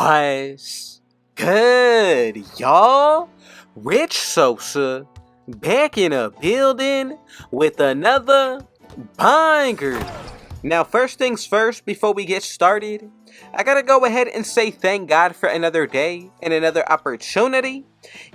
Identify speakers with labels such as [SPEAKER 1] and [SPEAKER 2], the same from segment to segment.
[SPEAKER 1] What's good, y'all? Rich Sosa back in a building with another banger. Now, first things first, before we get started, I gotta go ahead and say thank God for another day and another opportunity.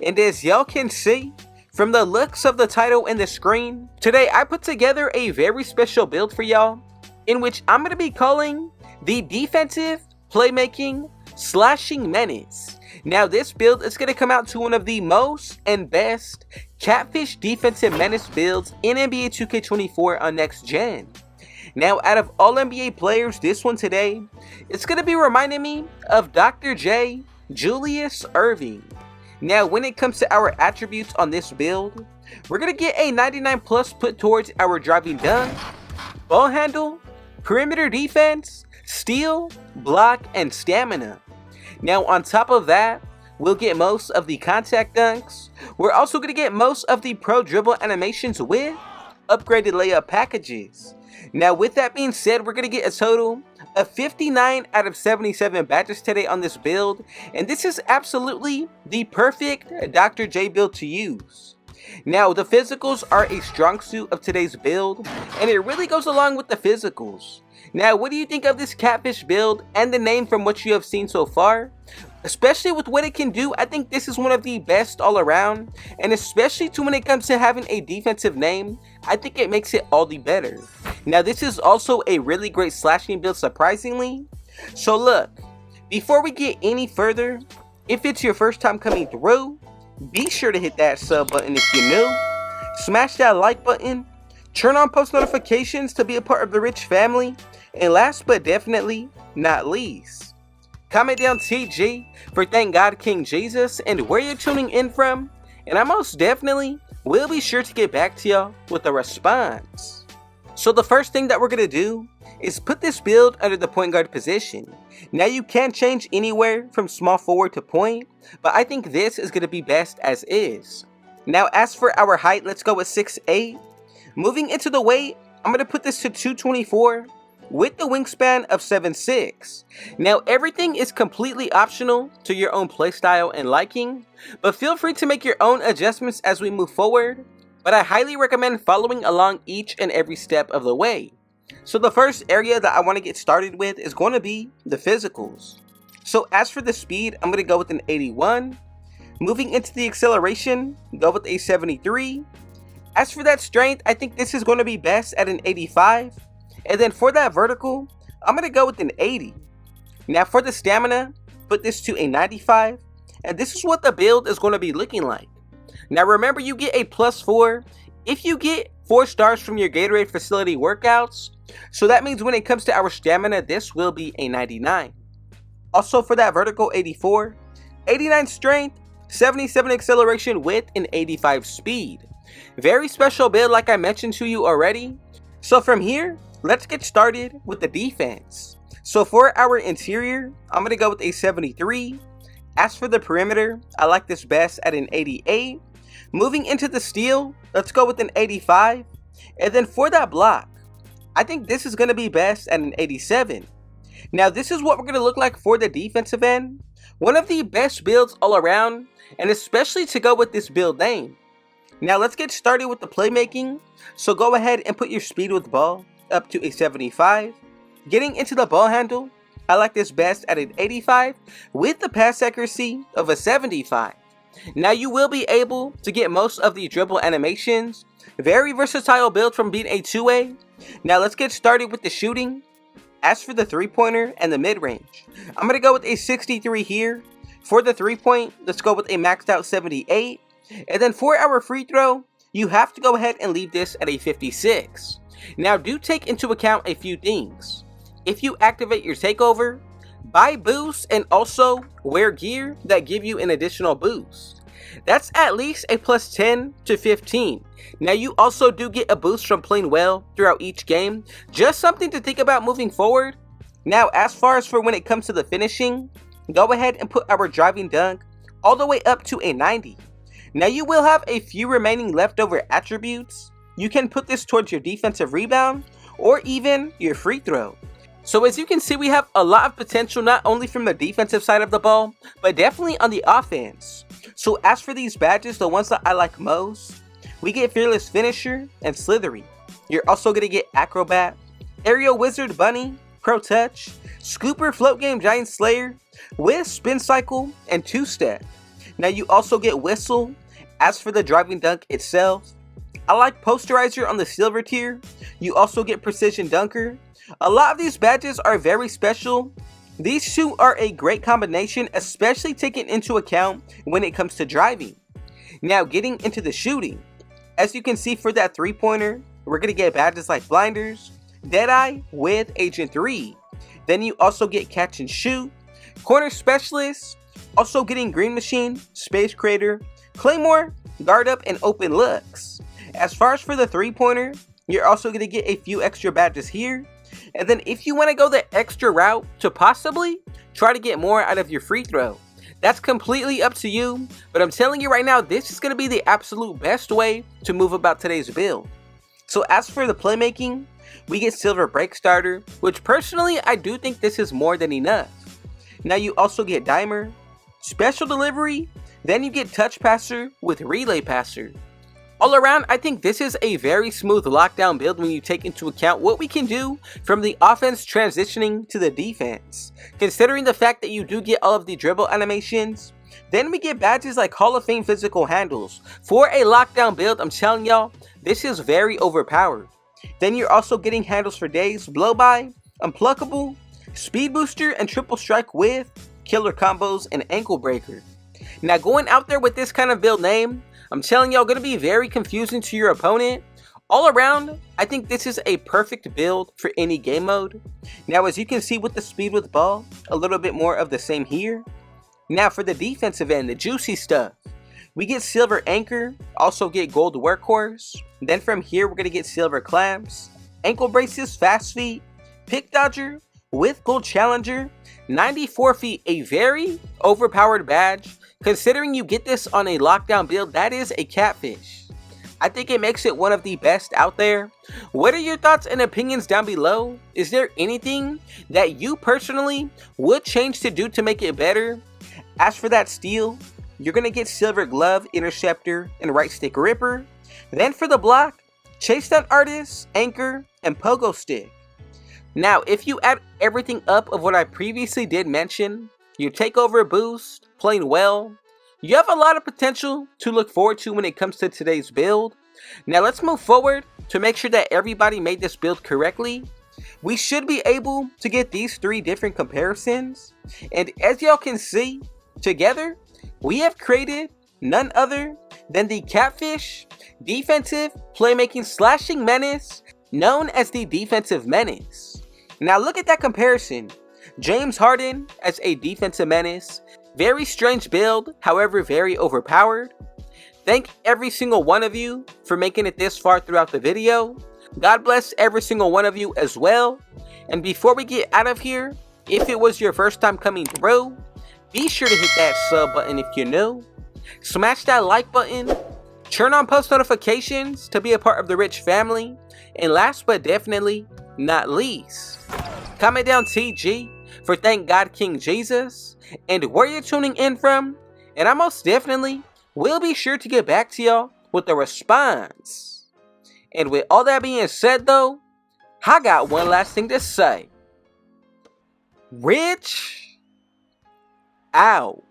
[SPEAKER 1] And as y'all can see from the looks of the title and the screen, today I put together a very special build for y'all, in which I'm gonna be calling the Defensive Playmaking Slashing Menace. Now, this build is going to come out to one of the most and best Catfish defensive menace builds in NBA 2K24 on next gen. Now, out of all NBA players, this one today, it's going to be reminding me of Dr. J, Julius Irving. Now, when it comes to our attributes on this build, we're going to get a 99 plus put towards our driving dunk, ball handle, perimeter defense, steal, block, and stamina. Now, on top of that, we'll get most of the contact dunks. We're also going to get most of the pro dribble animations with upgraded layup packages. Now, with that being said, we're going to get a total of 59 out of 77 badges today on this build. And this is absolutely the perfect Dr. J build to use. Now, the physicals are a strong suit of today's build, and it really goes along with the physicals. Now, what do you think of this Catfish build and the name from what you have seen so far? Especially with what it can do, I think this is one of the best all around, and especially when it comes to having a defensive name, I think it makes it all the better. Now, this is also a really great slashing build, surprisingly. So look, before we get any further, if it's your first time coming through, be sure to hit that sub button if you're new, smash that like button, turn on post notifications to be a part of the rich family, and last but definitely not least, comment down TG for Thank God King Jesus and where you're tuning in from, and I most definitely will be sure to get back to y'all with a response. So the first thing that we're going to do is put this build under the point guard position. Now, you can change anywhere from small forward to point, but I think this is going to be best as is. Now, as for our height, let's go with 6'8". Moving into the weight, I'm going to put this to 224 with the wingspan of 7'6". Now, everything is completely optional to your own playstyle and liking, but feel free to make your own adjustments as we move forward, but I highly recommend following along each and every step of the way. So the first area that I want to get started with is going to be the physicals. So as for the speed, I'm going to go with an 81. Moving into the acceleration, go with a 73. As for that strength, I think this is going to be best at an 85. And then for that vertical, I'm going to go with an 80. Now for the stamina, put this to a 95. And this is what the build is going to be looking like. Now remember, you get a +4 if you get 4 stars from your Gatorade facility workouts. So that means when it comes to our stamina, this will be a 99. Also for that vertical, 84. 89 strength, 77 acceleration with an 85 speed. Very special build like I mentioned to you already. So from here, let's get started with the defense. So for our interior, I'm going to go with a 73. As for the perimeter, I like this best at an 88. Moving into the steal, let's go with an 85. And then for that block, I think this is going to be best at an 87. Now, this is what we're going to look like for the defensive end. One of the best builds all around, and especially to go with this build name. Now, let's get started with the playmaking. So go ahead and put your speed with ball up to a 75. Getting into the ball handle, I like this best at an 85 with the pass accuracy of a 75. Now, you will be able to get most of the dribble animations. Very versatile build from being a 2A. Now, let's get started with the shooting. As for the three-pointer and the mid-range, I'm going to go with a 63 here. For the three-point, let's go with a maxed out 78. And then for our free throw, you have to go ahead and leave this at a 56. Now, do take into account a few things. If you activate your takeover, buy boosts and also wear gear that give you an additional boost. That's at least a +10 to 15. Now, you also do get a boost from playing well throughout each game. Just something to think about moving forward. Now, as far as for when it comes to the finishing, go ahead and put our driving dunk all the way up to a 90. Now, you will have a few remaining leftover attributes. You can put this towards your defensive rebound or even your free throw. So as you can see, we have a lot of potential not only from the defensive side of the ball, but definitely on the offense. So as for these badges, the ones that I like most, we get Fearless Finisher and Slithery. You're also going to get Acrobat, Aerial Wizard Bunny, Pro Touch, Scooper Float Game Giant Slayer, with Spin Cycle and 2-Step. Now you also get Whistle. As for the Driving Dunk itself, I like Posterizer on the silver tier. You also get Precision Dunker. A lot of these badges are very special. These two are a great combination, especially taking into account when it comes to driving. Now getting into the shooting, as you can see for that 3-pointer, we're going to get badges like Blinders, Deadeye with Agent 3. Then you also get Catch and Shoot, Corner Specialist, also getting Green Machine, Space Creator, Claymore, Guard Up, and Open Looks. As far as for the 3-pointer, you're also going to get a few extra badges here. And then if you want to go the extra route to possibly try to get more out of your free throw, that's completely up to you. But I'm telling you right now, this is going to be the absolute best way to move about today's build. So as for the playmaking, we get Silver Break Starter, which personally I do think this is more than enough. Now you also get Dimer, Special Delivery, then you get Touch Passer with Relay Passer. All around, I think this is a very smooth lockdown build when you take into account what we can do from the offense transitioning to the defense. Considering the fact that you do get all of the dribble animations, then we get badges like Hall of Fame Physical Handles. For a lockdown build, I'm telling y'all, this is very overpowered. Then you're also getting handles for days, Blow By, Unpluckable, Speed Booster, and Triple Strike with Killer Combos and Ankle Breaker. Now going out there with this kind of build name, I'm telling y'all, going to be very confusing to your opponent. All around, I think this is a perfect build for any game mode. Now as you can see with the speed with ball, a little bit more of the same here. Now for the defensive end, the juicy stuff, we get Silver Anchor, also get Gold Workhorse. Then from here we're going to get Silver Clamps, Ankle Braces, Fast Feet, Pick Dodger with Gold Challenger, 94 feet, a very overpowered badge. Considering you get this on a lockdown build, that is a Catfish. I think it makes it one of the best out there. What are your thoughts and opinions down below? Is there anything that you personally would change to do to make it better? As for that steel, you're going to get Silver Glove, Interceptor, and Right Stick Ripper. Then for the block, Chase Down Artist, Anchor, and Pogo Stick. Now if you add everything up of what I previously did mention, your takeover boost, playing well, you have a lot of potential to look forward to when it comes to today's build. Now let's move forward to make sure that everybody made this build correctly. We should be able to get these 3 different comparisons, and as y'all can see, together we have created none other than the Catfish defensive playmaking slashing menace, known as the Defensive Menace. Now look at that comparison. James Harden as a defensive menace. Very strange build, however very overpowered. Thank every single one of you for making it this far throughout the video. God bless every single one of you as well. And before we get out of here, if it was your first time coming through, be sure to hit that sub button if you're new. Smash that like button. Turn on post notifications to be a part of the rich family. And last but definitely not least, comment down TG for Thank God King Jesus and where you're tuning in from, and I most definitely will be sure to get back to y'all with a response. And with all that being said though, I got one last thing to say. Rich out.